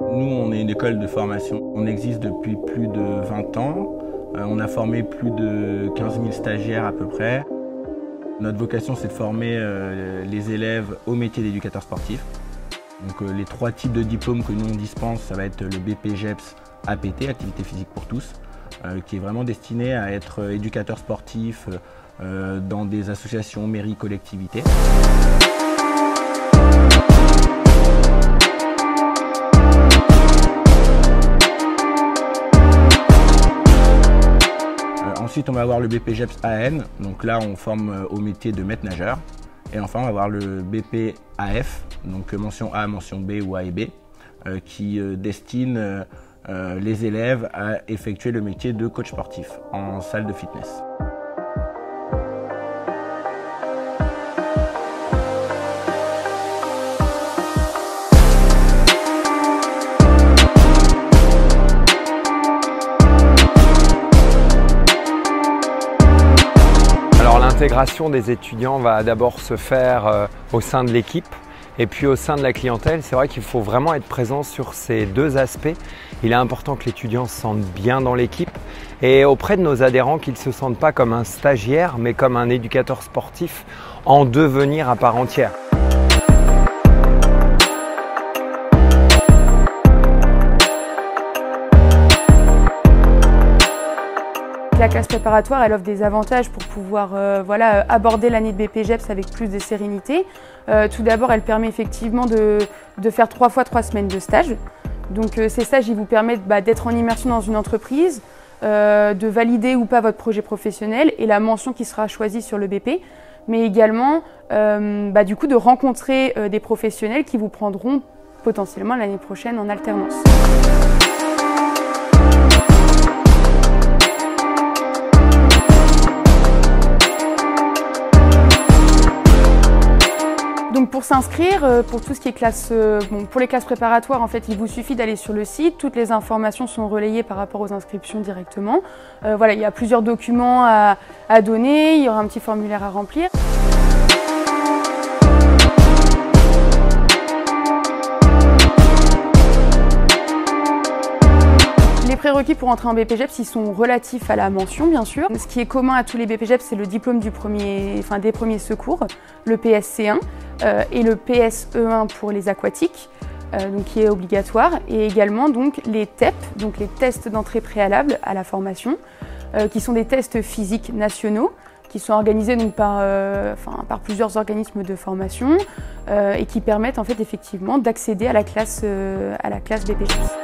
Nous, on est une école de formation. On existe depuis plus de 20 ans. On a formé plus de 15 000 stagiaires à peu près. Notre vocation, c'est de former les élèves au métier d'éducateur sportif. Donc, les 3 types de diplômes que nous on dispense, ça va être le BPGEPS APT, Activité physique pour tous, qui est vraiment destiné à être éducateur sportif dans des associations, mairies, collectivités. Ensuite, on va avoir le BPGEPS AN, donc là on forme au métier de maître nageur. Et enfin, on va avoir le BPAF, donc mention A, mention B ou A et B, qui destine les élèves à effectuer le métier de coach sportif en salle de fitness. L'intégration des étudiants va d'abord se faire au sein de l'équipe et puis au sein de la clientèle. C'est vrai qu'il faut vraiment être présent sur ces 2 aspects. Il est important que l'étudiant se sente bien dans l'équipe et auprès de nos adhérents qu'ils ne se sentent pas comme un stagiaire mais comme un éducateur sportif en devenir à part entière. La classe préparatoire, elle offre des avantages pour pouvoir aborder l'année de BPGEPS avec plus de sérénité. Tout d'abord, elle permet effectivement de faire 3 fois 3 semaines de stage. Donc ces stages, ils vous permettent d'être en immersion dans une entreprise, de valider ou pas votre projet professionnel et la mention qui sera choisie sur le BP, mais également du coup de rencontrer des professionnels qui vous prendront potentiellement l'année prochaine en alternance. Donc pour s'inscrire, pour tout ce qui est classe, pour les classes préparatoires, en fait, il vous suffit d'aller sur le site. Toutes les informations sont relayées par rapport aux inscriptions directement. Il y a plusieurs documents à donner, il y aura un petit formulaire à remplir. Les prérequis pour entrer en BPGEPS, ils sont relatifs à la mention, bien sûr. Ce qui est commun à tous les BPGEPS, c'est le diplôme des premiers secours, le PSC1 et le PSE1 pour les aquatiques, donc qui est obligatoire, et également donc les TEP, donc les tests d'entrée préalable à la formation, qui sont des tests physiques nationaux, qui sont organisés donc par plusieurs organismes de formation et qui permettent en fait effectivement d'accéder à la classe BPGEPS.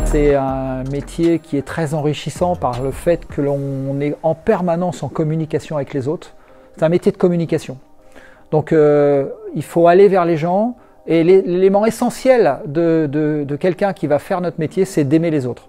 C'est un métier qui est très enrichissant par le fait que l'on est en permanence en communication avec les autres. C'est un métier de communication. Donc il faut aller vers les gens et l'élément essentiel de quelqu'un qui va faire notre métier, c'est d'aimer les autres.